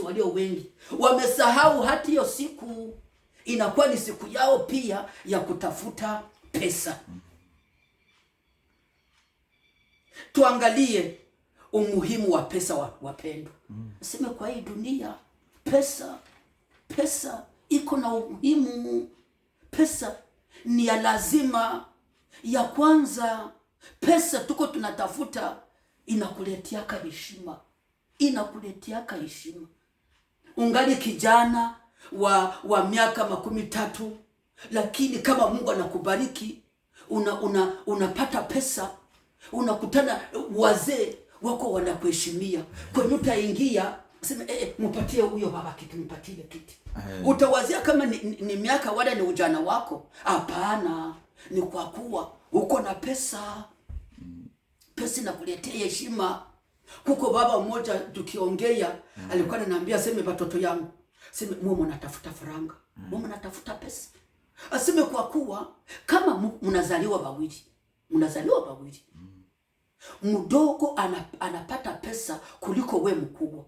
Wakristo walio wengi wamesahau hata hiyo siku inakuwa ni siku yao pia ya kutafuta pesa. Tuangalie umuhimu wa pesa, wapendwa. Nasema kwa hii dunia pesa iko na umuhimu. Pesa ni ya lazima. Ya kwanza, pesa tuko tunatafuta inakuletiaka heshima. Ungali kijana wa miaka 30, lakini kama Mungu anakubariki unapata pesa, unakutana wazee wako wanakuheshimia. Kwenye utaingia sema mpatie huyo baba kitu, mpatie kiti. Utawazia kama ni miaka wala ni ujana wako. Hapana, ni kwa kuwa uko na pesa. Pesa inakuletea heshima. Kuko baba mmoja tukiongea alikuwa ananiambia sema watoto yangu, sema mimi natafuta faranga, mimi natafuta pesa. Aseme kwa kuwa kama mnazaliwa bawili, mdogo anapata pesa kuliko we mkubwa.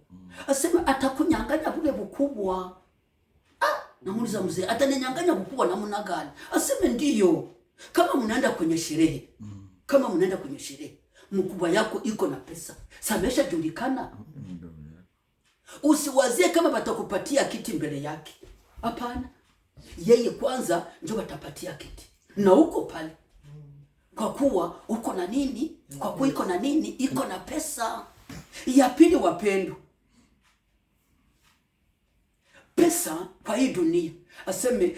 Aseme atakunyang'anya bule mkubwa. Namuuliza mzee, ataninyang'anya mkubwa namna gani? Aseme ndiyo. Kama mnaenda kwenye sherehe, mkubwa yako iko na pesa, samesha julikana. Usiwazie kama batakupatia kiti mbele yake. Hapana. Yeye kwanza ndio batapatia kiti. Na uko pale. Kwa kuwa uko na nini? Kwa kuwa iko na nini? Iko na pesa. Ya pili, wapendwa, pesa kwa hii dunia aseme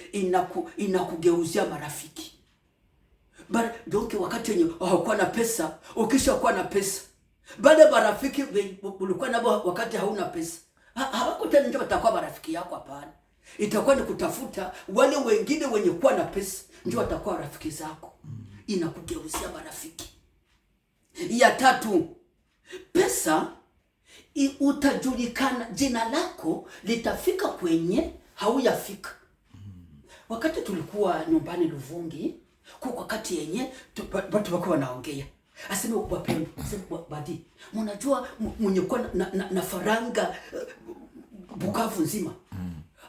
inakugeuzia marafiki. Donc wakati wenye hakuwa na pesa, ukishakuwa na pesa, baada marafiki ulikuwa nabo wakati hauna pesa, hawako tena ndio watakuwa marafiki yako. Hapana, itakuwa ni kutafuta wale wengine wenye kuwa na pesa ndio watakuwa rafiki zako. Inakugeuzia marafiki. Ya tatu, pesa utajulikana, jina lako litafika kwenye hauyafika. Wakati tulikuwa nyumbani Luvungi, kwa wakati yenye watu wako wanaongea, aseme wapendwa, aseme badi, mnajua mwenye kwa na faranga Bukavu nzima,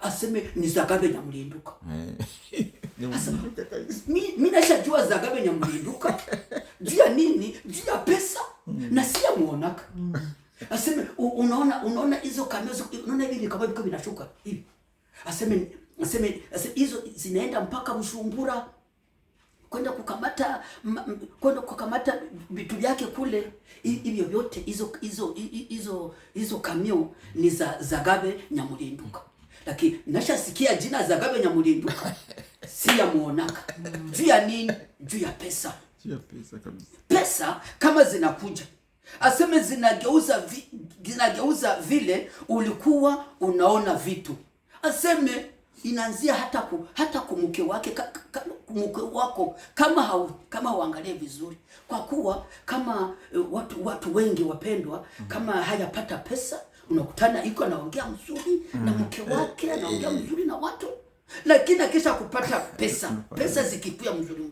aseme ni Zagabe Nyamulinduka. Mimi nashajua Zagabe Nyamulinduka. Juu ya nini? Juu ya pesa. Na siya muonaka. Aseme unaona hizo kamera, unaona hivi kama biko binashuka hivi. Aseme hizo zinaenda mpaka Mshumbura kwenda kukamata vitu vyake kule. Hivyo vyote hizo kamio ni za Zagabe Nyamulinduka. Lakini nashasikia jina Zagabe Nyamulinduka siya muonaka. Juu ya nini? Juu ya pesa. Kabisa. Pesa kama zinakuja, aseme zinageuza vile ulikuwa unaona vitu. Aseme inaanzia hata kumke wake, kumke wako kama uangalie vizuri. Kwa kuwa kama watu wengi wapendwa, kama hayapata pesa, unakutana iko anaongea mzuri na mke wake, anaongea mzuri na watu, lakini akisha kupata pesa zikipia mzuri,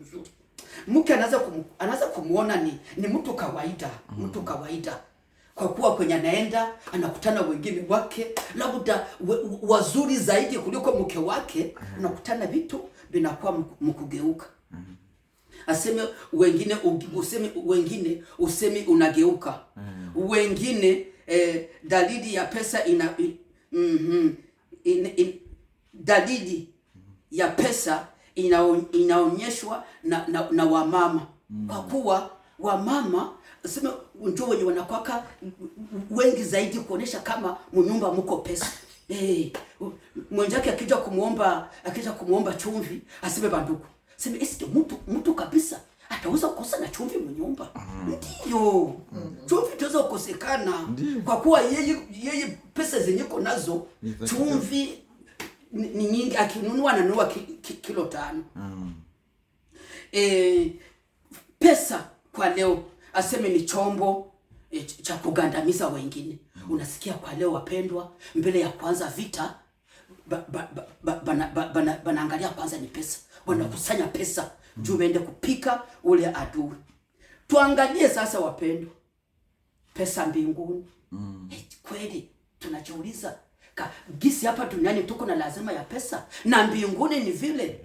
mke anaanza kumuona ni mtu kawaida. Kwa kuwa kwenye anaenda anakutana wengine wake labda wazuri zaidi kuliko mke wake, anakutana vitu vinakuwa mkugeuka. Aseme useme unageuka. Wengine dalili ya pesa dalili ya pesa inaonyeshwa na wamama. Kwa kuwa wamama aseme ndio wenye wanakwaka wengi zaidi kuonesha kama mnyumba mko pesa. Mwenjake akija kumuomba chumvi, aseme banduku, aseme eske mtu kabisa ataweza kukosa na chumvi mnyumba? Ndio. Chumvi tuweza kukosekana. Kwa kuwa yeye pesa zenyeko nazo chumvi ni nyingi, akinunua ananunua kilo 5. Pesa kwa leo aseme ni chombo cha kugandamiza wengine. Unasikia kwa leo wapendwa, mbele ya kwanza vita banaangalia kwanza ni pesa. Wanakusanya pesa juu waende kupika ule adui. Tuangalie sasa wapendwa, pesa mbinguni. Kweli tunajiuliza Gisi hapa duniani tuko na lazima ya pesa, na mbinguni ni vile.